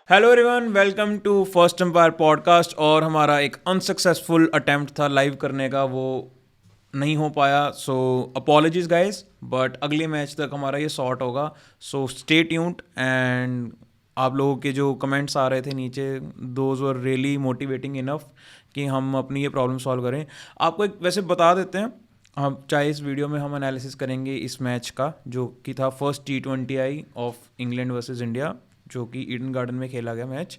Hello everyone, welcome to first empire podcast. और हमारा एक अनसक्सेसफुल अटेम्प्ट था लाइव करने का, वो नहीं हो पाया। सो अपॉलॉजीज गाइस, बट अगले मैच तक हमारा ये सॉर्ट होगा। So stay tuned. एंड आप लोगों के जो कमेंट्स आ रहे थे नीचे, those were really motivating enough कि हम अपनी ये प्रॉब्लम सॉल्व करें। आपको एक वैसे बता देते हैं, हम चाहे इस वीडियो में हम एनालिसिस करेंगे इस मैच का, जो कि था first T20I of England versus India, जो कि ईडन गार्डन में खेला गया मैच।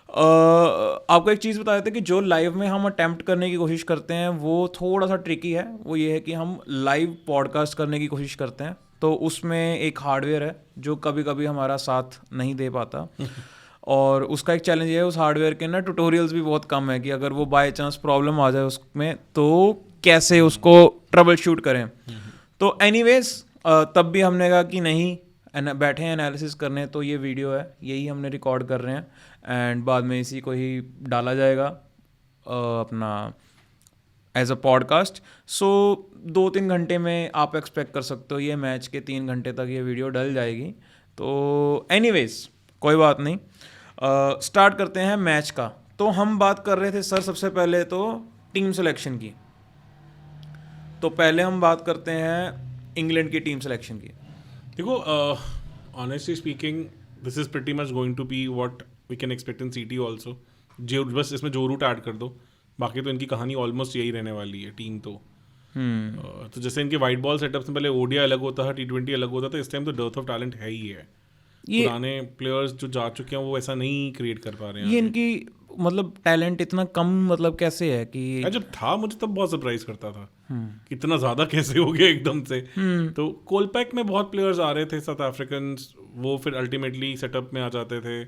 आपको एक चीज़ बता देते हैं कि जो लाइव में हम अटैम्प्ट करने की कोशिश करते हैं वो थोड़ा सा ट्रिकी है। वो ये है कि हम लाइव पॉडकास्ट करने की कोशिश करते हैं, तो उसमें एक हार्डवेयर है जो कभी कभी हमारा साथ नहीं दे पाता। और उसका एक चैलेंज ये है, उस हार्डवेयर के ना ट्यूटोरियल्स भी बहुत कम है कि अगर वो बाय चांस प्रॉब्लम आ जाए उसमें तो कैसे उसको ट्रबल शूट करें। तो एनीवेज, तब भी हमने कहा कि नहीं, बैठे हैं एनालिसिस करने, तो ये वीडियो है, यही हमने रिकॉर्ड कर रहे हैं एंड बाद में इसी को ही डाला जाएगा अपना एज अ पॉडकास्ट। सो 2-3 घंटे में आप एक्सपेक्ट कर सकते हो ये मैच के 3 घंटे तक ये वीडियो डल जाएगी। तो एनीवेज कोई बात नहीं, स्टार्ट करते हैं मैच का। तो हम बात कर रहे थे सर सबसे पहले तो टीम सिलेक्शन की। तो पहले हम बात करते हैं इंग्लैंड की टीम सिलेक्शन की। देखो, honestly speaking this is pretty much going to be what we can expect in CT also. जो बस इसमें जो रूट ऐड कर दो, बाकी तो इनकी कहानी ऑलमोस्ट यही रहने वाली है। टीम तो जैसे इनके वाइट बॉल सेटअप से पहले ओडीआई अलग होता था, T20 अलग होता था, इस टाइम तो डर्थ ऑफ टैलेंट है ही है। पुराने प्लेयर्स जो जा चुके हैं वो ऐसा नहीं क्रिएट कर पा रहे हैं। ये इनकी मतलब टैलेंट इतना कम मतलब कैसे है कि जब था मुझे तब बहुत सरप्राइज करता था कि इतना ज़्यादा कैसे हो गया एकदम से। तो कोलपैक में बहुत प्लेयर्स आ रहे थे साउथ अफ्रीकन, वो फिर अल्टीमेटली सेटअप में आ जाते थे।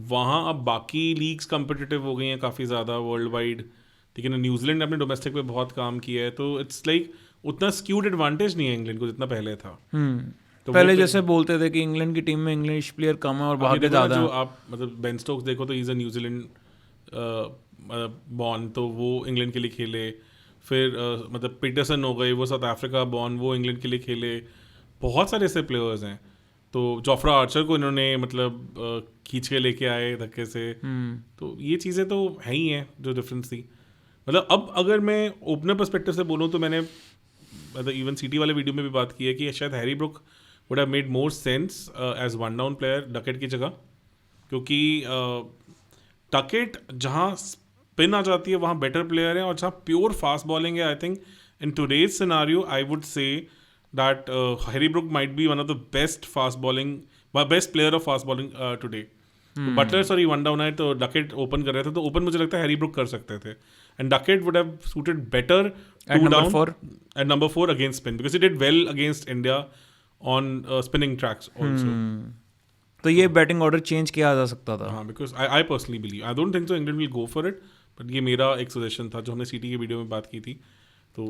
वहाँ अब बाकी लीग्स कम्पिटिटिव हो गई हैं काफ़ी ज़्यादा वर्ल्ड वाइड, लेकिन न्यूजीलैंड ने अपने डोमेस्टिक पे बहुत काम किया है, तो इट्स लाइक उतना स्क्यूड एडवांटेज नहीं है इंग्लैंड को जितना पहले था। तो पहले जैसे बोलते थे कि इंग्लैंड की टीम में इंग्लिश प्लेयर कम है और बाहर के ज़्यादा जो आप मतलब बेन स्टोक्स देखो तो इज अ न्यूजीलैंड बॉर्न, तो वो इंग्लैंड के लिए खेले। फिर मतलब पीटरसन हो गए, वो साउथ अफ्रीका बॉर्न, वो इंग्लैंड के लिए खेले। बहुत सारे ऐसे प्लेयर्स हैं। तो जोफ्रा आर्चर को इन्होंने मतलब खींच के लेके आए धक्के से। तो ये चीज़ें तो है ही हैं जो डिफरेंस थी। मतलब अब अगर मैं ओपनर पर्सपेक्टिव से बोलूँ तो मैंने मतलब इवन सिटी वाले वीडियो में भी बात की है कि शायद Harry Brook would have made more sense as one down player Duckett की जगह, क्योंकि टकेट जहाँ स्पिन आ जाती है वहाँ बेटर प्लेयर है, और जहाँ प्योर फास्ट बॉलिंग है I think in today's scenario I would say that Harry Brook might be one of the best player of fast bowling today. Buttler sorry one down है तो Duckett open कर रहे थे, तो open मुझे लगता है हैरी ब्रुक कर सकते थे, and Duckett would have suited better two down at number 4 against spin, because he did well against India on spinning tracks also. तो ये बैटिंग ऑर्डर चेंज किया जा सकता था। हाँ, because I personally believe, I don't think so England will go for it, but ये मेरा एक सजेशन था जो हमने सीटी के वीडियो में बात की थी। तो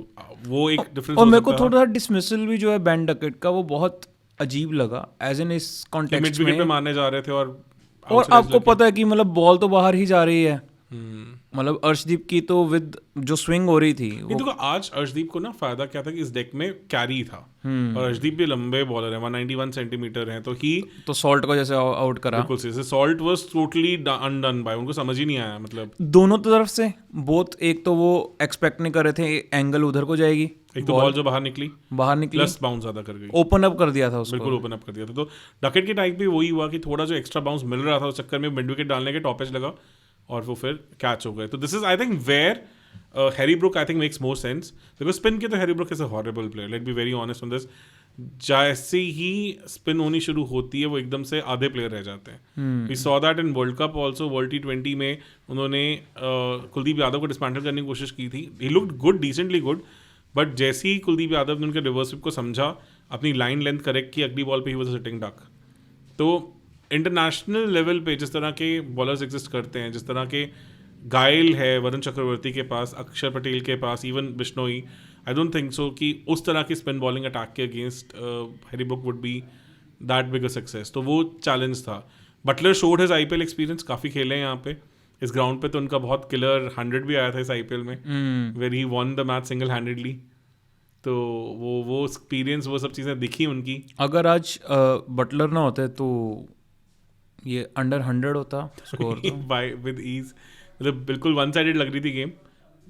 वो एक डिफरेंस। और मेरे को थोड़ा सा डिसमिसल भी जो है बेन डकेट का वो बहुत अजीब लगा, एज इन इस कॉन्टेक्स्ट में पे मारने जा रहे थे और आपको पता है कि मतलब बॉल तो बाहर ही जा रही है। मतलब अर्शदीप की तो विद जो स्विंग हो रही थी वो देखो, आज अर्शदीप को ना फायदा क्या था कि इस डेक में कैरी था, और अर्शदीप भी लंबे बॉलर है, 191 सेंटीमीटर है, तो सॉल्ट को जैसे आउट करा। बिल्कुल से Salt was totally undone by, उनको समझ ही नहीं आया। मतलब दोनों तरफ से बोथ, एक तो वो एक्सपेक्ट नहीं कर रहे थे एंगल उधर को जाएगी, एक तो बॉल जो बाहर निकली प्लस बाउंस ज्यादा कर गई, ओपन अप कर दिया था उसको, बिल्कुल ओपन अप कर दिया था। तो डकेट के टाइप भी वही हुआ कि थोड़ा जो एक्स्ट्रा बाउंस मिल रहा था उस चक्कर में मिड विकेट डालने के टॉपेज लगा और वो फिर कैच हो गए। तो this is I think where Harry Brook I think makes more sense, because spin के तो Harry Brook is a horrible player, let be very honest on this. जैसे ही स्पिन होनी शुरू होती है वो एकदम से आधे प्लेयर रह जाते हैं। We saw that in world cup also, world T20 में उन्होंने कुलदीप यादव को डिसमेंटल करने की कोशिश की थी। He looked good, decently good, but जैसे ही कुलदीप यादव ने उनके रिवर्स स्विप को समझा, अपनी लाइन लेंथ करेक्ट की, अगली बॉल पे he was a sitting duck. तो इंटरनेशनल लेवल पे जिस तरह के बॉलर्स एग्जिस्ट करते हैं, जिस तरह के गाइल है वरुण चक्रवर्ती के पास, अक्षर पटेल के पास, even Bishnoi, I don't think so कि उस तरह की स्पिन बॉलिंग अटैक के against Harry Brook would be that big a success. तो वो चैलेंज था। Buttler showed his IPL experience, काफ़ी खेले हैं यहाँ पे इस ग्राउंड पे, तो उनका बहुत किलर 100 भी आया था इस IPL में, where he won the match single handedly. तो वो एक्सपीरियंस, वो सब चीज़ें दिखी उनकी। अगर आज बटलर ना होते तो ये अंडर 100 होता स्कोर तो। बाय विद ईज, मतलब बिल्कुल वन साइडेड लग रही थी गेम,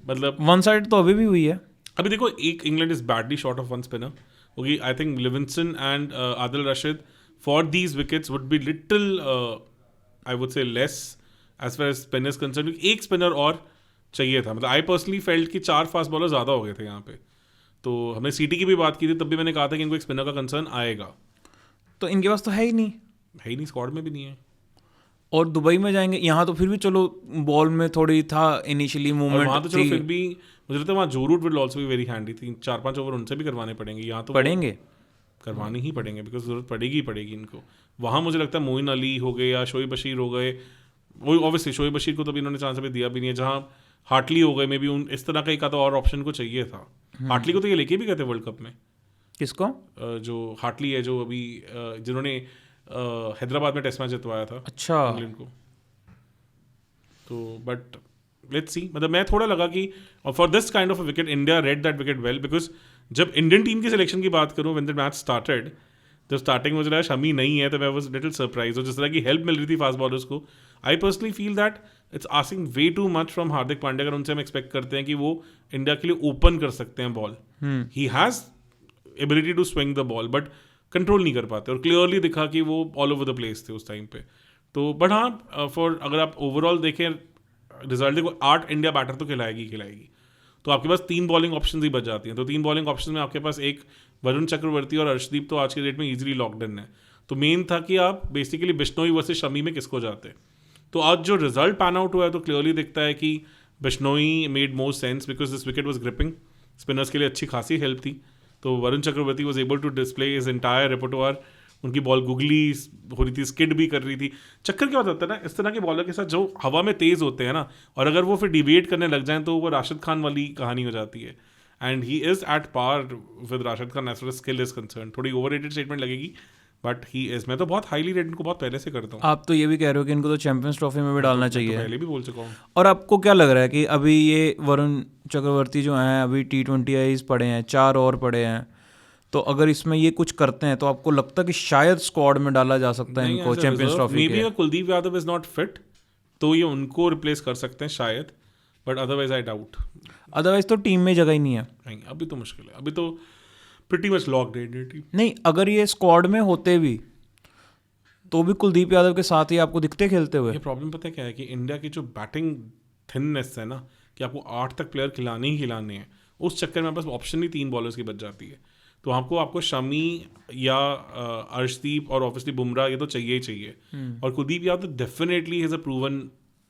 मतलब वन साइड तो अभी भी हुई है। अभी देखो एक England is badly short of one spinner, क्योंकि I think Livingstone and Adil Rashid for these wickets would be little I would say less as far as spinners concern, एक स्पिनर और चाहिए था। मतलब आई पर्सनली फेल्ट कि 4 फास्ट बॉलर ज़्यादा हो गए थे यहाँ पे। तो हमने सीटी की भी बात की थी, तब भी मैंने कहा था कि इनको एक स्पिनर का कंसर्न आएगा। तो इनके पास तो है ही नहीं, है ही नहीं, स्क्वाड में भी नहीं है। और दुबई में जाएंगे, यहाँ तो फिर भी चलो बॉल में थोड़ी था इनिशियली और मूवमेंट वहाँ तो चलो फिर भी मुझे लगता है वहाँ Joe Root will also be very handy, 3-4-5 over उनसे भी करवाने पड़ेंगे। यहाँ तो पड़ेंगे, करवाने ही पड़ेंगे, बिकॉज जरूरत पड़ेगी ही पड़ेगी इनको। वहाँ मुझे लगता है मोइन अली हो गए या शोएब बशीर हो गए, वो ऑब्वियसली शोएब बशीर को तो भी इन्होंने चांस अभी दिया भी नहीं है। जहाँ हार्टली हो गए, मे बी उन इस तरह का एक आधा और ऑप्शन को चाहिए था। हार्टली को तो ये लेके भी गए थे वर्ल्ड कप में। किसको? जो हार्टली है, जो अभी जिन्होंने हैदराबाद में टेस्ट मैच जितवाया था अच्छा, इंग्लैंड को। तो बट लेट्स सी, मतलब मैं थोड़ा लगा कि for this kind of a wicket India read that wicket well, because जब इंडियन टीम की सिलेक्शन की बात करूँ, व्हेन द मैच स्टार्टेड, जब स्टार्टिंग में मुझे लगा शमी नहीं है, तो मैं वाज लिटिल सरप्राइज। और जिस तरह की हेल्प मिल रही थी फास्ट बॉलर्स को, I personally feel that it's asking way too much from Hardik Pandya. अगर उनसे हम एक्सपेक्ट करते हैं कि वो इंडिया के लिए ओपन कर सकते हैं ball, he has ability to swing the ball, but control नहीं कर पाते। और क्लियरली दिखा कि वो ऑल ओवर द प्लेस थे उस टाइम पे। तो बट हाँ, फॉर अगर आप ओवरऑल देखें रिजल्ट, देखो 8 इंडिया बैटर तो खिलाएगी, तो आपके पास 3 बॉलिंग ऑप्शन ही बच जाती हैं। तो 3 बॉलिंग ऑप्शन में आपके पास एक वरुण चक्रवर्ती और अर्शदीप तो आज के डेट में इजीली लॉकड इन है। तो मेन था कि आप बेसिकली बिश्नोई वर्सेस शमी में किसको जाते। तो आज जो रिजल्ट पैन आउट हुआ है, तो क्लियरली दिखता है कि Bishnoi made more sense, because this wicket was gripping, spinners के लिए अच्छी खासी हेल्प थी। तो Varun Chakravarthy was able to display his entire repertoire. उनकी बॉल गुगली हो रही थी, स्किड भी कर रही थी। चक्कर क्या होता है ना इस तरह के बॉलर के साथ, जो हवा में तेज होते हैं ना, और अगर वो फिर डिविएट करने लग जाएं, तो वो राशिद खान वाली कहानी हो जाती है। And he is at par with Rashid Khan as far as skill is concerned. थोड़ी ओवररेटेड स्टेटमेंट लगेगी, बट ही इज। मैं तो बहुत हाईली रेट इनको बहुत पहले से करता हूँ। आप तो ये भी कह रहे हो कि इनको तो चैंपियंस ट्रॉफी में भी डालना चाहिए, तो पहले भी बोल चुका हूँ। और आपको क्या लग रहा है कि अभी ये वरुण चक्रवर्ती जो हैं, अभी T20Is पड़े हैं, 4 और पड़े हैं, तो अगर इसमें ये कुछ करते हैं, तो आपको लगता है कि शायद स्क्वाड में डाला जा सकता है इनको चैंपियंस ट्रॉफी के? Kuldeep Yadav is not fit, तो ये उनको रिप्लेस कर सकते हैं शायद, but otherwise I doubt. Otherwise तो टीम में जगह ही नहीं है। नहीं, अभी तो मुश्किल है, अभी तो प्रीटी मच लॉक्ड है टीम। नहीं, अगर ये स्क्वाड में होते भी, तो भी कुलदीप यादव के साथ ही आपको दिखते खेलते हुए। ये प्रॉब्लम पता है क्या है, कि इंडिया की जो बैटिंग थिननेस है ना, कि आपको 8 तक प्लेयर खिलाने ही खिलाने हैं, उस चक्कर में बस ऑप्शन ही 3 बॉलर्स की बच जाती है। तो आपको शमी या अर्शदीप और ऑब्वियसली बुमराह, ये तो चाहिए ही चाहिए। और Kuldeep Yadav definitely is a proven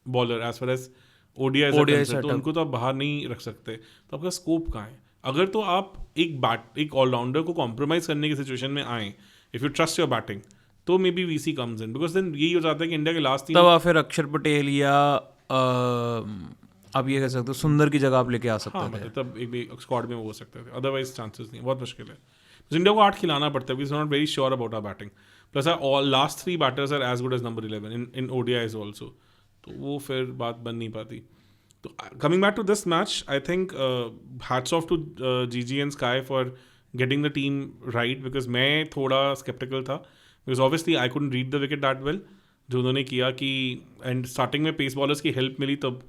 bowler as far as ODI, तो उनको तो आप बाहर नहीं रख सकते। तो आपका स्कोप कहाँ है? अगर तो आप एक ऑलराउंडर को कॉम्प्रोमाइज करने की सिचुएशन में आए, if you trust your batting, तो maybe VC comes in, because then यही हो जाता है कि इंडिया के लास्ट 3 तब आप फिर अक्षर पटेल या आप ये कह सकते हो सुंदर की जगह आप लेके आ सकते थे। मतलब तब एक स्क्वाड में वो हो सकते थे, अदरवाइज चांसेस नहीं, बहुत मुश्किल है। तो इंडिया को 8 खिलाना पड़ता है, because not very sure about our batting, plus all last 3 batters are as good as number 11 in ODIs also. तो वो फिर बात बन नहीं पाती। तो coming back to this match, I think hats off to GG and SKY for getting the team right, because मैं थोड़ा स्केप्टिकल था, because obviously I couldn't read the wicket that well जो उन्होंने किया कि, एंड स्टार्टिंग में pace bowlers की help मिली तब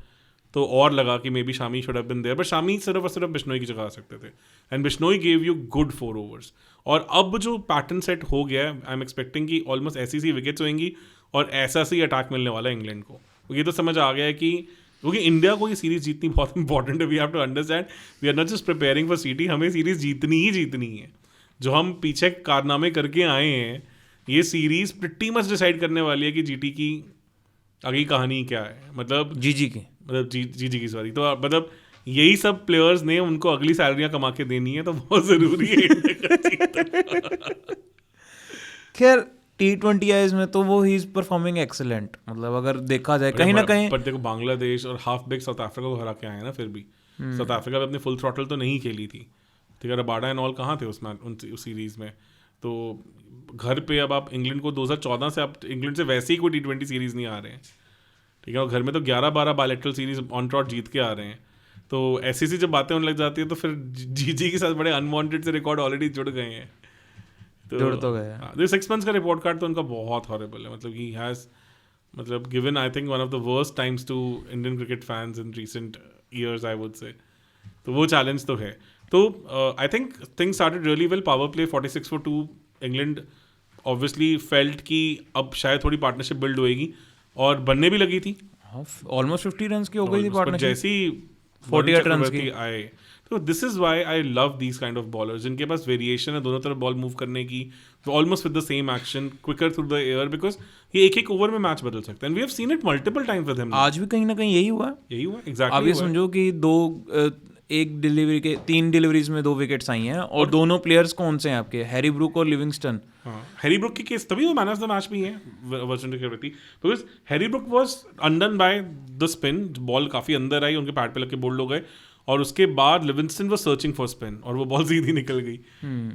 तो और लगा कि maybe Shami should have been there, but Shami सिर्फ और सिर्फ बिश्नोई की जगह आ सकते थे, and Bishnoi gave you good 4 overs. और अब जो पैटर्न सेट हो गया है, आई एम एक्सपेक्टिंग कि ऑलमोस्ट ऐसी सी विकेट्स होंगी और ऐसा सी अटैक मिलने वाला है इंग्लैंड को। ये तो समझ आ गया है कि क्योंकि इंडिया को ये सीरीज जीतनी बहुत इंपॉर्टेंट है। We have to understand we are not just preparing for CT, हमें सीरीज जीतनी ही जीतनी है। जो हम पीछे कारनामे करके आए हैं, ये सीरीज प्रिटी मच डिसाइड करने वाली है कि जीटी की आगे कहानी क्या है, मतलब जीजी की सॉरी। तो मतलब यही सब प्लेयर्स ने उनको अगली सैलरियां कमा के देनी है, तो बहुत जरूरी है। खैर T20Is में तो वो ही इज परफॉर्मिंग एक्सेलेंट, मतलब अगर देखा जाए कहीं ना कहीं। पर देखो बांग्लादेश और हाफ बिग साउथ अफ्रीका को हरा के आए ना, फिर भी साउथ अफ्रीका में अपनी फुल थ्रॉटल तो नहीं खेली थी, ठीक है। रबाडा एंड ऑल कहाँ थे उस सीरीज में। तो घर पे अब आप इंग्लैंड को 2014 से आप इंग्लैंड से वैसे ही कोई T20 सीरीज नहीं आ रहे हैं, ठीक है। और घर में तो 11-12 बायलैटरल सीरीज ऑन ट्रॉट जीत के आ रहे हैं। तो ऐसी जब बातें होने लग जाती है, तो फिर जीजी के साथ बड़े अनवांटेड से रिकॉर्ड ऑलरेडी जुड़ गए हैं। जुड़ तो गए। 6 मंथ्स का रिपोर्ट कार्ड तो उनका बहुत हॉरेबल है, मतलब ही हैज़ मतलब given I think one of the worst times to Indian cricket fans in recent years I would say, तो वो challenge तो है. तो I think things started really well. Power play 46 for 2. England obviously felt कि अब शायद थोड़ी partnership build होएगी और बनने भी लगी थी. ऑलमोस्ट 50 रन की हो गई थी पार्टनरशिप. जैसी 48 रन की आए. तो this is why I love these kind of bowlers जिनके पास वेरिएशन है दोनों तरफ बॉल मूव करने की, almost with the same action, quicker through the air, because ये एक ओवर में मैच बदल सकते हैं. We have seen it multiple times with him. आज भी कहीं ना कहीं यही हुआ एग्जैक्टली. आप ये समझो कि एक डिलीवरी के 3 डिलीवरीज में 2 विकेट्स आई हैं और दोनों प्लेयर्स कौन से हैं आपके, हैरी ब्रूक और लिविंगस्टन. हैरी ब्रूक की केस तभी वो मैन ऑफ द मैच भी है वर्चुअली करती, because Harry Brook was undone by the spin. Ball काफी अंदर आई, उनके पैड पे लग के बोल्ड हो गए और उसके बाद Livingstone was searching for spin और वो बॉल सीधी निकल गई.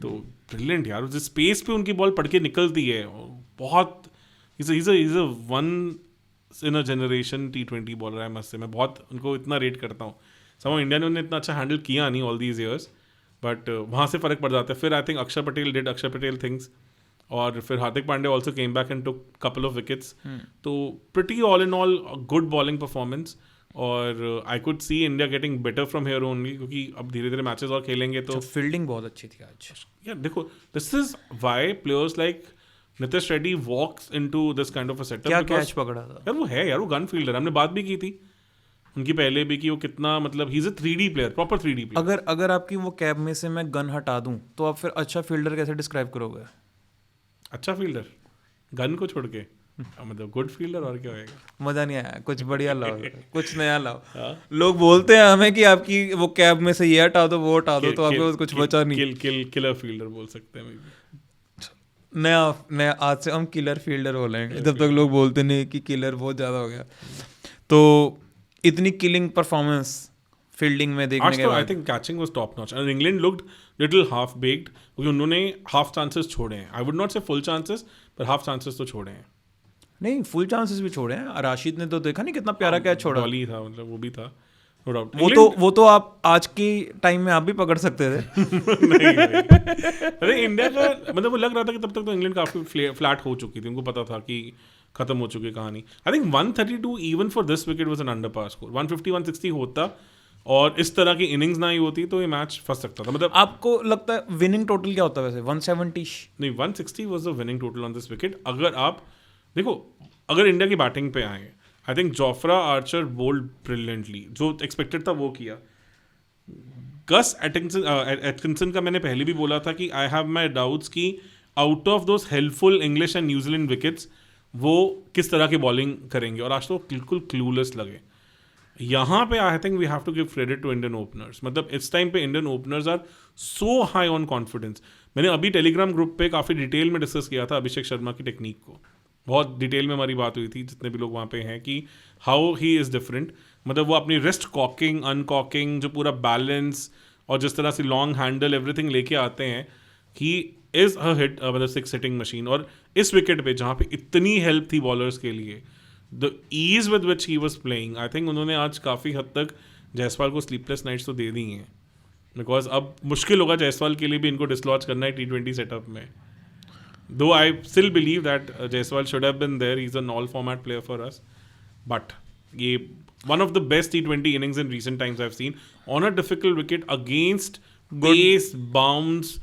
तो ब्रिलियंट यार, जिस स्पेस पे उनकी बॉल पड़ के निकलती है बहुत. Is a one in a generation T20 bowler है मस्त से. मैं बहुत उनको इतना रेट करता हूँ. समहाउ इंडिया ने उन्हें इतना अच्छा हैंडल किया नहीं ऑल दीज ईयर्स, बट वहाँ से फ़र्क पड़ जाता है. फिर आई थिंक अक्षर पटेल थिंग्स, और फिर Hardik Pandya also came back and took couple of wickets. तो pretty all in all good bowling performance. और I could see India getting better from here only, क्योंकि अब धीरे धीरे मैचेस और खेलेंगे तो फील्डिंग बहुत अच्छी थी आज. यार देखो, this is why players like Nitish Reddy walks into this kind of a setup. क्या कैच पकड़ा था यार, वो है यार, वो गन फील्डर. हमने बात भी की थी उनकी पहले भी कि वो कितना, मतलब he is a 3D player, proper 3D player. अगर आपकी वो कैब में से मैं गन हटा दूं तो आप फिर अच्छा फील्डर कैसे डिस्क्राइब करोगे? अच्छा फील्डर गन को छोड़ के मतलब गुड फील्डर. और क्या होएगा? मजा नहीं आया, कुछ बढ़िया लाओ, कुछ नया लाओ. लोग बोलते हैं हमें कि आपकी वो कैब में से ये हटा दो वो हटा दो, तो आपके पास कुछ बचा नहीं. किलर फील्डर बोल सकते हैं. नया आज से हम किलर फील्डर बोलेंगे, जब तक लोग बोलते नहीं कि किलर बहुत ज्यादा हो गया. तो इतनी किलिंग परफॉर्मेंस फील्डिंग में देखने के बाद I think catching was top notch and England looked little half baked, क्योंकि उन्होंने हाफ चांसेस छोड़े हैं. आई वुड नॉट से फुल चांसेस, पर हाफ चांसेस तो छोड़े हैं. नहीं, फुल चांसेस भी छोड़े हैं. राशिद ने तो देखा नहीं कितना प्यारा कैच छोड़ा. बॉली था, मतलब वो भी था, नो डाउट. वो तो आप आज के टाइम में आप भी पकड़ सकते थे. नहीं. अरे इंडिया का मतलब वो लग रहा था कि तब तक तो इंग्लैंड काफी फ्लैट हो चुकी थी. उनको पता था कि खत्म हो चुकी कहानी. I think 132 even for this wicket was an under par score. 150-160 होता और इस तरह की इनिंग्स ना ही होती तो ये मैच फंस सकता था. मतलब आपको लगता है विनिंग टोटल क्या होता है वैसे? 170 नहीं, 160 was the winning total on this wicket. अगर आप देखो, अगर इंडिया की बैटिंग पे आए, I think Jofra Archer bowled brilliantly. जो एक्सपेक्टेड था वो किया. गस एटकिंसन का मैंने पहले भी बोला था कि आई हैव माई डाउट्स कि out of those helpful English and New Zealand wickets वो किस तरह की बॉलिंग करेंगे, और आज तो बिल्कुल क्लूलेस लगे. यहाँ पे I think we have to give credit to Indian openers. मतलब इस टाइम पे Indian openers are so high on confidence. मैंने अभी टेलीग्राम ग्रुप पे काफ़ी डिटेल में डिस्कस किया था अभिषेक शर्मा की टेक्निक को. बहुत डिटेल में हमारी बात हुई थी जितने भी लोग वहाँ पे हैं कि हाउ ही इज़ डिफरेंट. मतलब वो अपनी रिस्ट कॉकिंग, अनकॉकिंग, जो पूरा बैलेंस और जिस तरह से लॉन्ग हैंडल एवरीथिंग लेके आते हैं, ही इज़ अ हिट, मतलब 6 हिटिंग मशीन. और इस विकेट पे जहाँ पे इतनी हेल्प थी बॉलर्स के लिए, the ease with which he was playing, I think उन्होंने आज काफ़ी हद तक जायसवाल को स्लीपलेस नाइट्स तो दे दी हैं. बिकॉज अब मुश्किल होगा जायसवाल के लिए भी इनको डिसलॉन्च करना है T20 सेटअप में. Though I still believe that Jaiswal should have been there. He's an all-format player for us. But one of the best T20 innings in recent times I've seen on a difficult wicket against pace, bounce,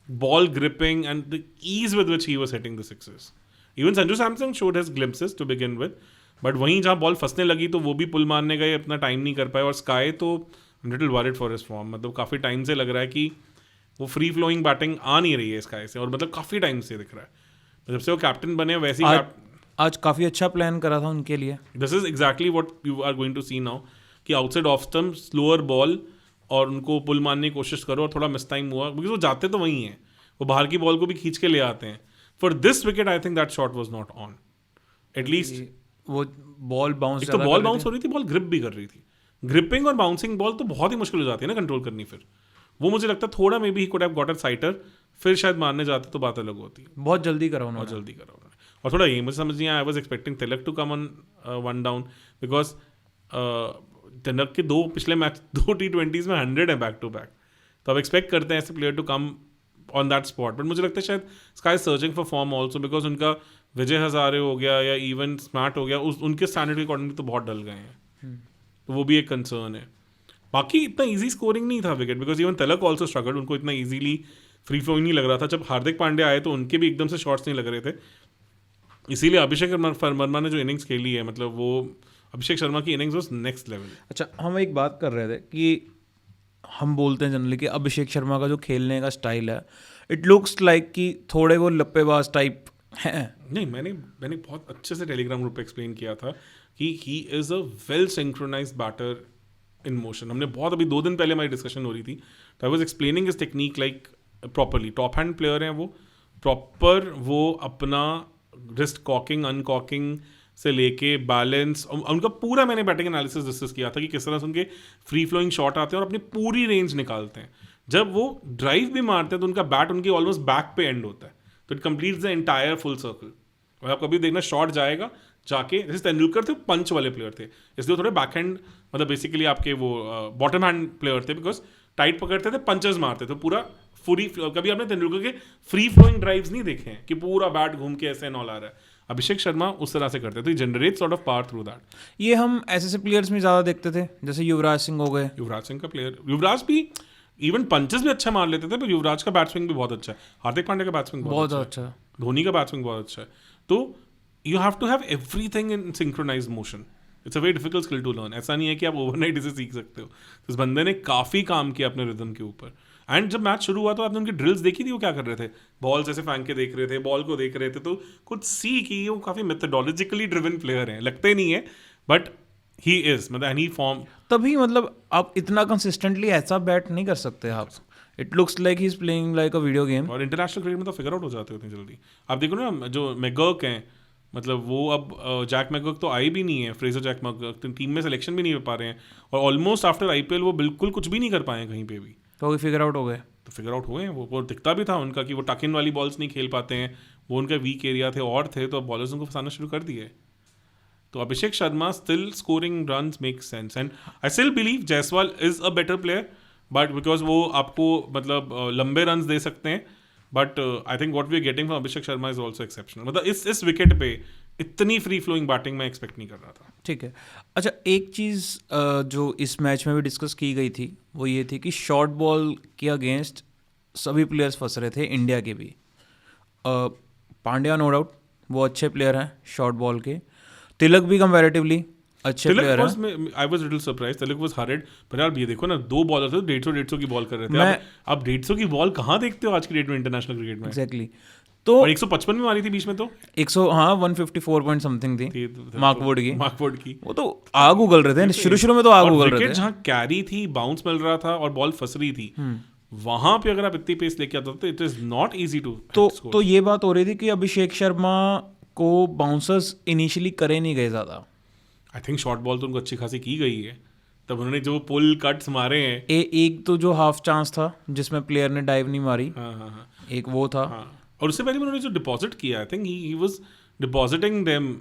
ball gripping, and the ease with which he was hitting the sixes. Even Sanju Samson showed his glimpses to begin with. But वहीं जहाँ ball फंसने लगी तो वो भी पुल मारने गए, अपना टाइम नहीं कर पाए. और स्काई तो I'm little worried for his form. मतलब काफ़ी टाइम से लग रहा है कि वो फ्री फ्लोइंग बैटिंग आ नहीं रही है स्काई से, और मतलब काफ़ी टाइम से दिख रहा है. जब से वो कैप्टन बने वैसे ही आज काफ़ी अच्छा प्लान करा था उनके लिए. This is exactly what you are going to see now, कि outside off stump slower ball और उनको पुल मारने की कोशिश करो. और थोड़ा मिस टाइम हुआ बिकॉज वो जाते तो वहीं हैं, वो बाहर की बॉल को भी खींच के ले आते हैं. For this wicket I think that shot was not on. At least वो बॉल बाउंस, तो बॉल बाउंस हो रही थी, बॉल ग्रिप भी कर रही थी. ग्रिपिंग और बाउंसिंग बॉल तो बहुत ही मुश्किल हो जाती है ना कंट्रोल करनी. फिर वो मुझे लगता है थोड़ा maybe he could have got a sitter, फिर शायद मारने जाते तो बात अलग होती. बहुत जल्दी करा उन्होंने, बहुत जल्दी करा उन्होंने. और थोड़ा ये मुझे समझ नहीं आया, I was expecting Tilak to come on 1 down, because Tilak के 2 पिछले मैच 2 T20s में 100 है बैक टू बैक. तो अब एक्सपेक्ट करते हैं ऐसे player to come on that spot. But मुझे लगता है शायद SKY searching for form also, because उनका विजय हजारे हो गया या इवन स्मार्ट हो गया, उनके स्टैंडर्ड के अकॉर्डिंग तो बहुत डल गए हैं, तो वो भी एक कंसर्न है। बाकी इतना इजी स्कोरिंग नहीं था wicket, because even Tilak also struggled, उनको इतना इजीली फ्री फ्लोइंग नहीं लग रहा था। जब हार्दिक पांड्या आए तो उनके भी एकदम से शॉट्स नहीं लग रहे थे, इसीलिए अभिषेक वर्मा ने जो इनिंग्स खेली है, मतलब वो अभिषेक शर्मा की इनिंग्स वाज नेक्स्ट लेवल। अच्छा, हम एक बात कर रहे थे कि हम बोलते हैं जनरली कि अभिषेक शर्मा का जो खेलने का स्टाइल है, इट लुक्स लाइक कि थोड़े वो लप्पेबाज टाइप हैं। नहीं, मैंने बहुत अच्छे से टेलीग्राम ग्रुप पे एक्सप्लेन किया था कि he is a well synchronised batter in motion. हमने बहुत अभी 2 दिन पहले हमारी डिस्कशन हो रही थी, तो I was explaining his technique like properly. Top hand player हैं वो, प्रॉपर वो अपना रिस्ट कॉकिंग अनकॉकिंग से लेके बैलेंस, उनका पूरा मैंने बैटिंग एनालिसिस डिस्कस किया था कि किस तरह से उनके फ्री फ्लोइंग शॉट आते हैं और अपनी पूरी रेंज निकालते हैं। जब वो ड्राइव भी मारते हैं तो उनका बैट उनके ऑलमोस्ट बैक पे एंड होता है, तो it completes the entire full circle. और आप कभी देखना शॉट जाएगा जाके, जैसे तेंदुलकर थे पंच वाले प्लेयर थे, इसलिए थोड़े बैक हैंड, मतलब बेसिकली आपके वो बॉटम हैंड प्लेयर थे, बिकॉज टाइट पकड़ते थे, पंचेस मारते थे पूरा पूरी। कभी आपने तेंदुलकर के फ्री फ्लोइंग ड्राइव्स नहीं देखे हैं कि पूरा बैट घूम के ऐसे नॉल आ रहा है। अभिषेक शर्मा उस तरह से करते थे, generate sort of power through that. ये हम ऐसे प्लेयर्स में ज़्यादा देखते थे, जैसे युवराज सिंह हो गए। युवराज सिंह का प्लेयर, युवराज भी इवन पंचेस भी अच्छा मार लेते थे, पर युवराज का बैट स्विंग भी बहुत अच्छा है, हार्दिक पांड्या का बैट स्विंग बहुत अच्छा है, धोनी का बैट स्विंग बहुत अच्छा है। तो you have to have everything in synchronised motion. It's a very difficult skill to learn. ऐसा नहीं है कि आप ओवरनाइट इसे सीख सकते हो। इस बंदे ने काफ़ी काम किया अपने रिदम के ऊपर। एंड जब मैच शुरू हुआ तो आपने उनकी ड्रिल्स देखी थी, वो क्या कर रहे थे, बॉल जैसे फेंक के देख रहे थे, बॉल को देख रहे थे, तो कुछ सी कि वो काफ़ी मेथडोलॉजिकली ड्रिवन प्लेयर हैं, लगते नहीं है बट ही इज, मतलब एनी फॉर्म। तभी मतलब आप इतना कंसिस्टेंटली ऐसा बैट नहीं कर सकते आप। It looks like he is playing like a video game. और इंटरनेशनल क्रिकेट में तो फिगर आउट हो जाते होते हैं जल्दी। आप देखो ना, जो मैकगर्क हैं, मतलब वो अब जैक मैकगर्क तो आए भी नहीं है, फ्रेजर जैक मैकगर्क टीम में सिलेक्शन भी नहीं हो पा रहे हैं, और ऑलमोस्ट आफ्टर IPL वो बिल्कुल कुछ भी नहीं कर पाए कहीं पे भी। तो फिगर आउट हो गए, तो फिगर आउट हुए हैं वो दिखता भी था उनका कि वो टक इन वाली बॉल्स नहीं खेल पाते हैं, वो उनका वीक एरिया थे और थे, तो बॉलर्स उनको फंसाना शुरू कर दिए। तो Abhishek Sharma still scoring runs make sense, and I still believe Jaiswal is a better player, but because वो आपको मतलब लंबे रन्स दे सकते हैं, but I think what we are getting from Abhishek Sharma is also exceptional. मतलब इस विकेट पे इतनी फ्री फ्लोइंग बैटिंग मैं एक्सपेक्ट नहीं कर रहा था। ठीक है। अच्छा, एक चीज़ जो इस मैच में भी डिस्कस की गई थी वो ये थी कि शॉर्ट बॉल के अगेंस्ट सभी प्लेयर्स फंस रहे थे, इंडिया के भी। पांड्या नो डाउट वो अच्छे प्लेयर हैं शॉर्ट बॉल के, तिलक भी कंपैरेटिवली अच्छे प्लेयर हैं। I was little surprised, Tilak was hurried, पर यार ये देखो ना, 2 बॉलर थे 150 की बॉल कर रहे थे। आप 150 की बॉल कहाँ देखते हो आज की डेट में इंटरनेशनल क्रिकेट में? एग्जैक्टली। तो और 155 में मारी थी बीच में, तो 100, हाँ 154 पॉइंट समथिंग थी मार्कवुड की। वो तो आग उगल रहे थे शुरू में, तो आग उगल रहे थे। जहाँ कैरी थी, बाउंस मिल रहा था और बॉल फंस रही थी, वहां पे अगर आप इतनी पेस लेके आते हो तो it is not easy to. तो ये बात हो रही थी कि अभिषेक शर्मा को बाउंसर्स इनिशियली करे नहीं गए ज़्यादा। आई थिंक शॉर्ट बॉल तो उनको अच्छी खासी की गई है, तब उन्होंने जो पुल कट्स मारे हैं। एक तो जो हाफ चांस था जिसमें प्लेयर ने डाइव नहीं मारी, हाँ। एक वो था। और उससे पहले उन्होंने जो डिपॉजिट किया, I think he was depositing them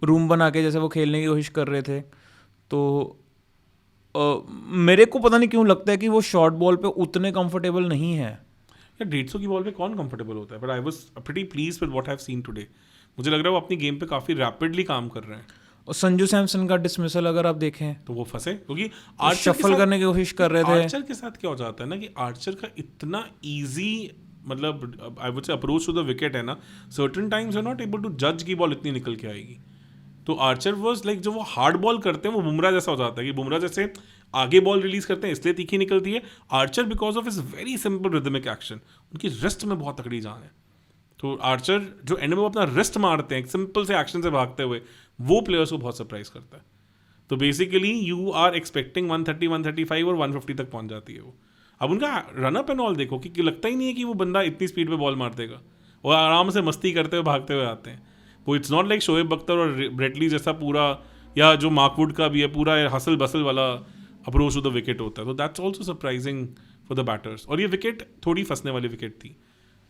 room बना के, जैसे वो खेलने की कोशिश कर रहे थे। तो मेरे को पता नहीं क्यों लगता है कि वो शॉर्ट बॉल पे उतने कंफर्टेबल नहीं है। यार 150 की बॉल पे कौन कंफर्टेबल होता है, but I was pretty pleased with what I have seen today. मुझे लग रहा है वो अपनी गेम पे काफी रैपिडली काम कर रहे हैं। और संजू सैमसन का डिसमिसल अगर आप देखें तो वो फंसे, क्योंकि शफल करने की कोशिश कर रहे थे। आर्चर के साथ क्या हो जाता है ना कि आर्चर का इतना ईजी, मतलब I would say approach to the wicket है ना, certain times you are not able to जज की बॉल इतनी निकल के आएगी। तो आर्चर वाज लाइक, जो वो हार्ड बॉल करते हैं वो बुमराह जैसा हो जाता है कि बुमराह जैसे आगे बॉल रिलीज करते हैं इसलिए तीखी निकलती है। Archer because of is very simple rhythmic action, उनकी रिस्ट में बहुत तकड़ी जान है। तो आर्चर जो एंड में वो अपना रिस्ट मारते हैं सिंपल से एक्शन से भागते हुए, वो प्लेयर्स को बहुत सरप्राइज करता है। तो बेसिकली यू आर एक्सपेक्टिंग 130, 135 और 150 तक पहुंच जाती है वो। अब उनका रन अप एंड ऑल देखो कि लगता ही नहीं है कि वो बंदा इतनी स्पीड पे बॉल मार देगा, वो आराम से मस्ती करते हुए भागते हुए आते हैं। वो it's not like Shoaib Akhtar और ब्रेटली जैसा पूरा, या जो मार्कवुड का भी है पूरा हसल बसल वाला अप्रोच टू द विकेट होता है। तो that's also surprising for the batters. और ये विकेट थोड़ी फंसने वाली विकेट थी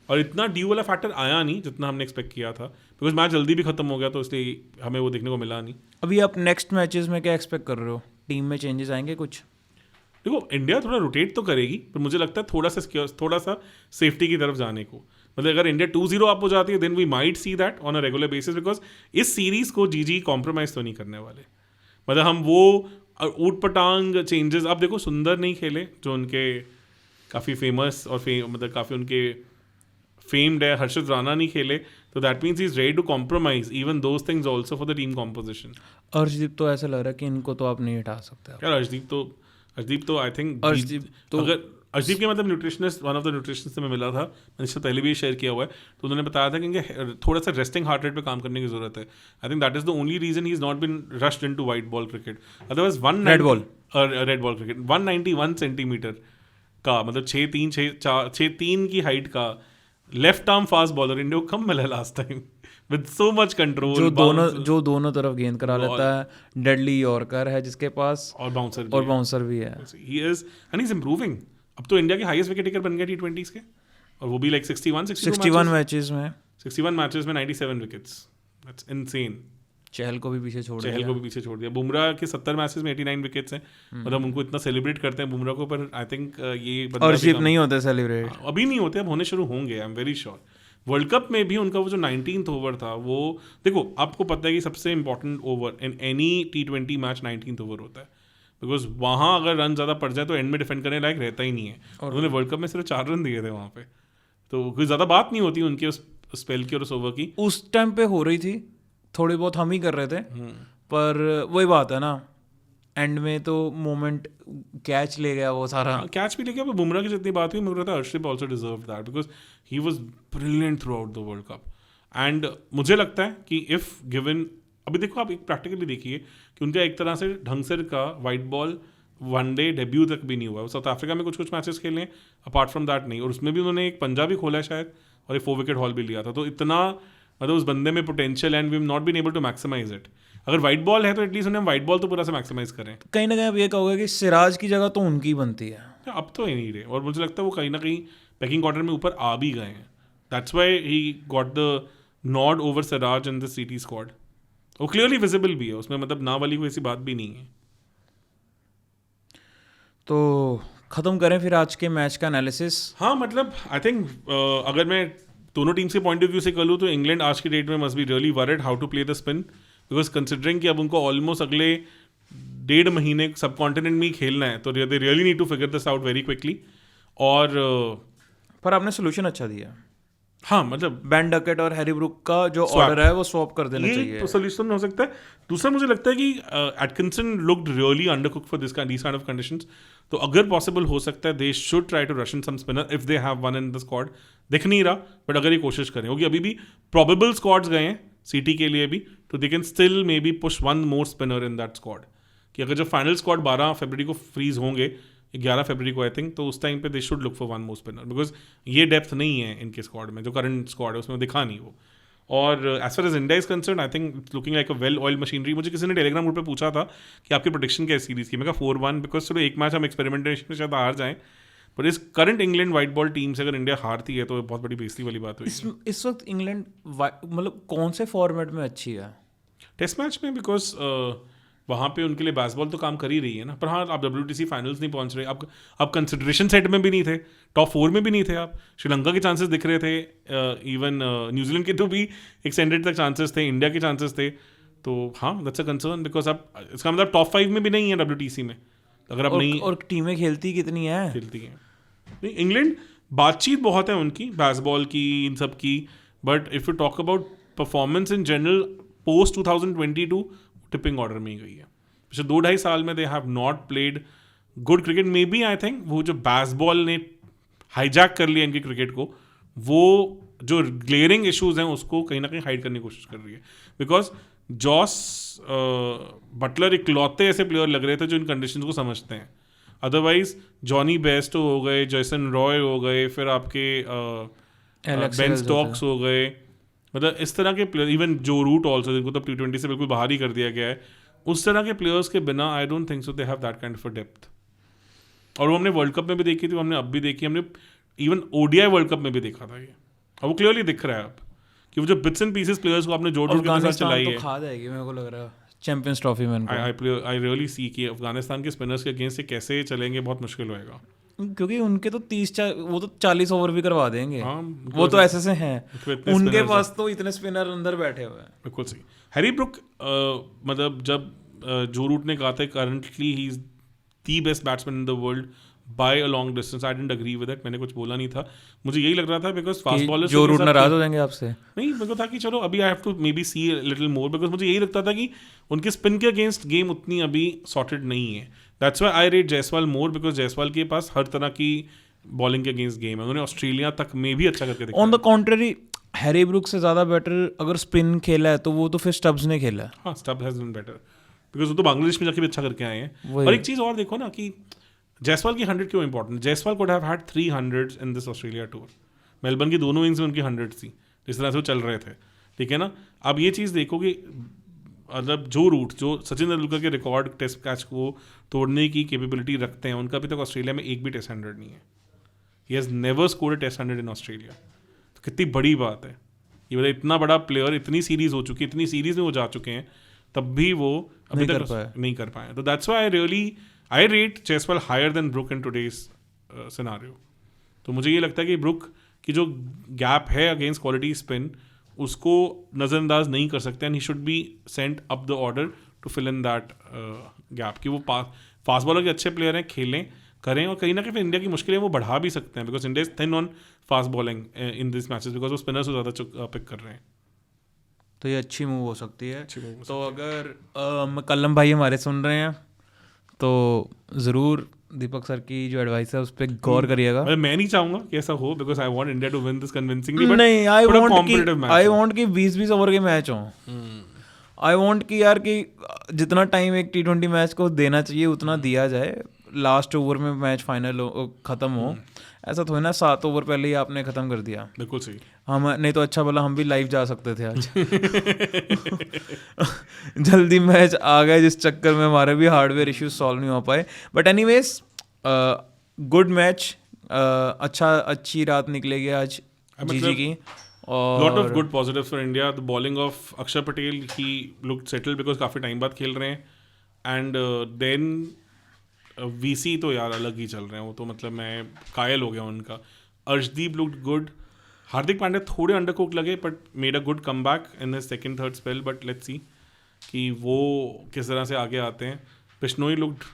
और इतना ड्यू वाला फैक्टर आया नहीं जितना हमने एक्सपेक्ट किया था, बिकॉज मैच जल्दी भी खत्म हो गया, तो इसलिए हमें वो देखने को मिला नहीं। अभी आप नेक्स्ट मैचेस में क्या एक्सपेक्ट कर रहे हो? टीम में चेंजेस आएंगे कुछ? देखो इंडिया थोड़ा रोटेट तो करेगी, पर मुझे लगता है थोड़ा सा सेफ्टी की तरफ जाने को। मतलब अगर इंडिया 2-0 अप हो जाती है then we might see that on a regular basis, because इस सीरीज को जीजी कॉम्प्रोमाइज तो नहीं करने वाले। मतलब हम वो ऊट पटांग चेंजेस, अब देखो सुंदर नहीं खेले जो उनके काफ़ी फेमस और मतलब काफ़ी उनके फेम्ड है, हर्षित राणा नहीं खेले, तो that means he is ready to compromise even those things also for the team composition. Arshdeep तो ऐसा लग रहा है कि इनको तो आप नहीं हटा सकते यार अर्शदीप तो आई थिंक अगर अर्शदीप के मतलब nutritionist, one of the nutritionist से मैं मिला था, मैंने इससे पहले भी शेयर किया हुआ है, तो उन्होंने बताया था कि इनके थोड़ा सा रेस्टिंग हार्ट रेट पे काम करने की जरूरत है। I think that is the only reason he is not been rushed into white ball cricket. Otherwise red ball cricket 191 centimetre का, मतलब 6'3" की हाइट का left arm fast bowler India को कम मिला last time with so much control, जो दोनों तरफ गेंद करा लेता है, डेडली यॉर्कर है जिसके पास, और बाउंसर भी है। He is and he is improving. अब तो इंडिया के हाईएस्ट विकेट टेकर बन गया T20s के, और वो भी लाइक 61 मैचेस में 61 मैचेस में 97 विकेट्स, दैट्स इनसेन। चहल को भी पीछे छोड़ दिया। बुमराह के 70 मैचेस में 89 विकेट्स हैं, मतलब उनको इतना सेलिब्रेट करते हैं बुमराह को, पर आई थिंक ये अर्शदीप नहीं होते सेलिब्रेट, अभी नहीं होते, अब होने शुरू होंगे, I am very sure. World cup में भी उनका वो जो 19th ओवर था, वो देखो आपको पता है कि सबसे important over in any T20 match 19th over होता है, बिकॉज वहाँ अगर रन ज़्यादा पड़ जाए तो एंड में डिफेंड करने लायक रहता ही नहीं है। और उन्होंने वर्ल्ड कप में सिर्फ 4 रन दिए थे वहाँ पे, तो कोई ज़्यादा बात नहीं होती उनके उस स्पेल की और उस ओवर की। उस टाइम पे हो रही थी, थोड़ी बहुत हम ही कर रहे थे, पर वही बात है ना, एंड में तो मोमेंट कैच ले गया वो सारा। कैच भी ले गया, बुमराह की जितनी बात हुई मुझे लगता है Arshdeep also deserve that, because he was brilliant through out the world cup. And मुझे लगता है कि इफ गिवन, अभी देखो आप एक प्रैक्टिकली देखिए कि उनका एक तरह से ढंग से का वाइट बॉल वनडे डेब्यू तक भी नहीं हुआ। वो साउथ अफ्रीका में कुछ मैचेस खेले हैं, अपार्ट फ्रॉम दैट नहीं, और उसमें भी उन्होंने एक पंजाबी खोला है शायद, और एक 4 विकेट हॉल भी लिया था। तो इतना मतलब उस बंदे में potential and we have not been able to maximise it. अगर वाइट बॉल है तो एटलीस्ट उन्हें वाइट बॉल तो पूरा से मैक्सिमाइज करें। कहीं ना कहीं आप ये कहोगे कि सिराज की जगह तो उनकी बनती है, अब तो ही नहीं रहे, और मुझे लगता है वो कहीं ना कहीं पैकिंग ऑर्डर में ऊपर आ भी गए हैं। That's why he got the nod over Siraj in the city squad. वो क्लियरली विजिबल भी है उसमें, मतलब ना वाली कोई ऐसी बात भी नहीं है। तो ख़त्म करें फिर आज के मैच का एनालिसिस। हाँ, मतलब आई थिंक अगर मैं दोनों टीम्स के पॉइंट ऑफ व्यू से कर लूँ तो इंग्लैंड आज की डेट में must be really worried how to play the spin, because considering कि अब उनको ऑलमोस्ट अगले 1.5 महीने सब कॉन्टिनेंट में ही खेलना है, तो they really need to figure this out very quickly. और पर आपने सोल्यूशन अच्छा दिया। हाँ, मतलब बेन डकेट और हैरी ब्रूक का जो ऑर्डर है वो स्वैप कर देना चाहिए, तो सोल्यूशन हो सकता है। दूसरा मुझे लगता है कि Atkinson looked really undercooked for this kind of conditions, तो अगर पॉसिबल हो सकता है they should try to rush in some spinner if they have one in the squad. दिख नहीं रहा, बट अगर ये कोशिश करें, क्योंकि अभी भी प्रोबेबल स्क्वाड्स गए हैं सिटी के लिए भी, तो they can still may be push one more spinner in that squad, कि अगर जो फाइनल स्क्वाड 12 फरवरी को फ्रीज होंगे, 11 फरवरी को आई थिंक, तो उस टाइम पे they should look for one more spinner, because ये डेप्थ नहीं है इनके स्क्वाड में, जो करंट स्क्वाड है उसमें दिखा नहीं वो। और as far as India is concern, I think it's looking like a well oil machinery. मुझे किसी ने टेलीग्राम ग्रुप पे पूछा था कि आपकी प्रेडिक्शन क्या है सीरीज़ की, मैं कहा 4-1, बिकॉज चलो एक मैच हम एक्सपेरिमेंटेशन में शायद हार जाएं, पर इस current England white ball team से अगर इंडिया हारती है तो बहुत बड़ी बेइज्जती वाली बात हुई। इस वक्त इंग्लैंड मतलब कौन से फॉर्मेट में अच्छी है? टेस्ट मैच में, बिकॉज वहाँ पे उनके लिए बैसबॉल तो काम कर ही रही है ना, पर हाँ आप WTC फाइनल्स नहीं पहुँच रहे, आप कंसिडरेशन सेट में भी नहीं थे, टॉप 4 में भी नहीं थे आप। श्रीलंका के चांसेस दिख रहे थे, इवन न्यूजीलैंड के तो भी एक्सटेंडेड तक चांसेस थे, इंडिया के चांसेस थे, तो हाँ दैट्स अ कंसर्न, बिकॉज आप इसका मतलब टॉप 5 में भी नहीं है WTC में, अगर आप नहीं। और टीमें खेलती कितनी है? खेलती हैं नहीं, इंग्लैंड बातचीत बहुत है उनकी बैसबॉल की, इन सब की, but if you talk about performance in general post 2022 tipping order में ही गई है। पिछले 2-2.5 साल में they have not played good cricket. Maybe I think वो जो बैसबॉल ने हाईजैक कर लिया इनकी क्रिकेट को, वो जो ग्लेयरिंग इश्यूज हैं उसको कहीं ना कहीं हाइड करने की कोशिश कर रही है, बिकॉज जॉस बटलर इकलौते ऐसे प्लेयर लग रहे थे जो इन कंडीशंस को समझते हैं। अदरवाइज जॉनी बेस्टो हो गए, जैसन रॉय हो गए, फिर आपके बेन स्टोक्स हो गए, मतलब इस तरह के प्लेयर, इवन जो रूट ऑल्सो, जिनको तो T20 से बिल्कुल बाहर ही कर दिया गया है, उस तरह के प्लेयर्स के बिना आई don't think so they have that kind of depth. और वो हमने वर्ल्ड कप में भी देखी थी, हमने अब भी देखी, हमने इवन ODI वर्ल्ड कप में भी देखा था ये, और वो क्लियरली दिख रहा है अब कि वो जो बिट्स एंड पीसेस प्लेयर्स को आपने जोड़ के साथ चलाई है, खा जाएगी मेरे को लग रहा है चैंपियंस ट्रॉफी में। आई रियली सी कि अफगानिस्तान के स्पिनर्स के अगेंस्ट से कैसे चलेंगे, बहुत मुश्किल होएगा। क्योंकि उनके तो 30 वो तो 40 ओवर भी करवा देंगे। हाँ, वो तो ऐसे से हैं, इतने उनके spinners पास तो इतने स्पिनर अंदर बैठे हुए हैं। बिल्कुल सही। हैरी ब्रुक मतलब जब जो रूट ने कहा था currently he is the best batsman in the world by a long distance, I didn't agree with that, मैंने कुछ बोला नहीं था, मुझे यही लग रहा था बिकॉज फास्ट बॉलर जो रूट नाराज हो जाएंगे आपसे। नहीं, मेरे को था कि चलो अभी I have to maybe see little more, because मुझे यही लगता था कि उनके स्पिन के अगेंस्ट गेम उतनी अभी सॉर्टेड नहीं है। That's why I rate Jaiswal more, because Jaiswal के पास हर तरह की बॉलिंग के अगेंस्ट गेम है, उन्होंने ऑस्ट्रेलिया तक में भी अच्छा करके दिखाया। On the contrary Harry Brook से ज़्यादा बेटर अगर स्पिन खेला है तो वो तो फिर स्टब्स ने खेला है। हाँ, Stubbs has done better because वो तो बांग्लादेश में जाके भी अच्छा करके आए हैं। वही। और एक चीज़ और देखो ना कि जायसवाल की 100 क्यों important, Jaiswal could have had 300 in this Australia tour. Melbourne की दोनों इनिंग्स में उनकी 100 थी, जिस तरह से वो चल रहे थे, ठीक है ना। अब ये चीज़ देखो कि मतलब जो रूट जो सचिन तेंदुलकर के रिकॉर्ड टेस्ट कैच को तोड़ने की कैपेबिलिटी रखते हैं, उनका अभी तक ऑस्ट्रेलिया में एक भी टेस्ट 100 नहीं है। He has never scored test 100 in Australia. तो कितनी बड़ी बात है ये, मतलब इतना बड़ा प्लेयर, इतनी सीरीज हो चुकी, इतनी सीरीज में वो जा चुके हैं, तब भी वो अभी तक नहीं कर पाए। तो that's why I rate Jaiswal higher than Brook in today's scenario. तो मुझे ये लगता है कि ब्रुक की जो गैप है अगेंस्ट क्वालिटी स्पिन, उसको नज़रअंदाज नहीं कर सकते, and he should be sent up the order to fill in that gap. कि वो फास्ट बॉलर के अच्छे प्लेयर हैं, खेलें करें, और कहीं ना कहीं इंडिया की मुश्किलें वो बढ़ा भी सकते हैं, because India is thin on fast bowling in this matches, because वो स्पिनर्स को ज़्यादा पिक कर रहे हैं। तो ये अच्छी मूव हो सकती है। तो अगर कल्लम भाई हमारे सुन रहे हैं तो ज़रूर दीपक सर की जो एडवाइस है उस पर गौर करिएगा। मैं नहीं चाहूँगा कि ऐसा हो, because I want India to win this convincingly, but नहीं, आई वांट कि 20-20 ओवर के मैच हों। आई वांट कि यार कि जितना टाइम एक T20 मैच को देना चाहिए उतना दिया जाए, लास्ट ओवर में मैच फाइनल ख़त्म हो। ऐसा थोड़ी ना 7 ओवर पहले ही आपने ख़त्म कर दिया। बिल्कुल सही। हम नहीं तो अच्छा भला हम भी लाइव जा सकते थे आज। जल्दी मैच आ गए जिस चक्कर में हमारे भी हार्डवेयर इश्यूज सॉल्व नहीं हो पाए। बट एनीवेज गुड मैच, अच्छी रात निकलेगी आज जीजी की। और lot of good positives for India. The bowling of Akshar Patel, he looked settled because काफ़ी टाइम बाद खेल रहे हैं, एंड देन वीसी तो यार अलग ही चल रहे हैं वो तो, मतलब मैं कायल हो गया उनका। Arshdeep looked good. हार्दिक पांड्या थोड़े अंडरकुक लगे but made a good comeback in his second third spell, but let's see कि वो किस तरह से आगे आते हैं। Bishnoi looked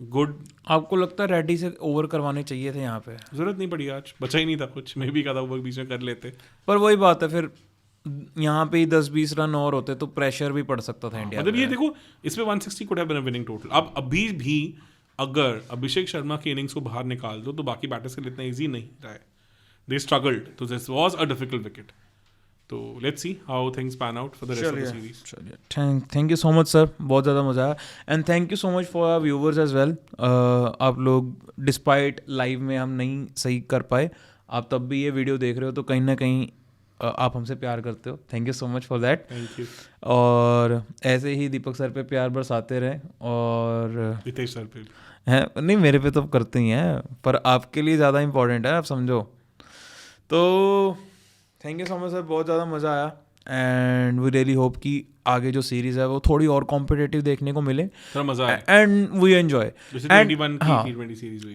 good. आपको लगता है रेड्डी से ओवर करवाने चाहिए थे यहाँ पे? जरूरत नहीं पड़ी आज, बचा ही नहीं था कुछ, मैं भी कहा था बीच में कर लेते, पर वही बात है फिर यहाँ पे ही 10-20 रन और होते तो प्रेशर भी पड़ सकता था इंडिया। मतलब ये देखो इसमें 160 could have been a winning total. अब अभी भी अगर अभिषेक शर्मा की इनिंग्स को बाहर निकाल दो तो बाकी बैटर्स के लिए इतना ईजी नहीं रहा है, दे स्ट्रगल्ड, तो this was a difficult wicket. तो let's see how things pan out for the rest of the series. Thank you so much sir, बहुत ज़्यादा मज़ा आया, and thank you so much for our viewers as well. आप लोग despite live में हम नहीं सही कर पाए, आप तब भी ये वीडियो देख रहे हो तो कहीं ना कहीं आप हमसे प्यार करते हो। Thank you so much for that. Thank you. और ऐसे ही दीपक सर पे प्यार बरसाते रहे, और रितेश सर पे हैं नहीं, मेरे पे तो करते ही हैं, पर आपके लिए ज़्यादा इंपॉर्टेंट है, आप समझो। तो thank you so much sir, बहुत ज़्यादा मज़ा आया, एंड वी रियली होप कि आगे जो सीरीज़ है वो थोड़ी और कॉम्पिटिटिव देखने को मिले, थोड़ा मज़ा आया, एंड वी एंजॉय। हाँ,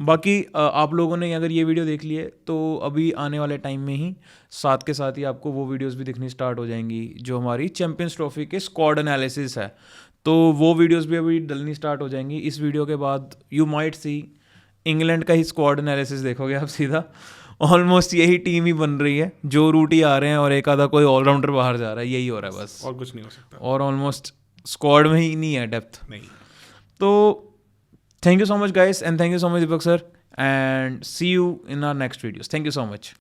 बाकी आप लोगों ने अगर ये वीडियो देख ली है तो अभी आने वाले टाइम में ही साथ के साथ ही आपको वो वीडियोस भी दिखनी स्टार्ट हो जाएंगी जो हमारी चैंपियंस ट्रॉफी के स्क्वाड एनालिसिस है, तो वो वीडियोस भी अभी डलनी स्टार्ट हो जाएंगी। इस वीडियो के बाद यू माइट सी इंग्लैंड का ही स्क्वाड एनालिसिस देखोगे आप सीधा। ऑलमोस्ट यही टीम ही बन रही है, जो रूट ही आ रहे हैं और एक आधा कोई ऑलराउंडर बाहर जा रहा है, यही हो रहा है बस, और कुछ नहीं हो सकता, और ऑलमोस्ट स्क्वाड में ही नहीं है डेप्थ नहीं। तो thank you so much guys, and thank you so much Deepak sir, and see you in our next videos. Thank you so much.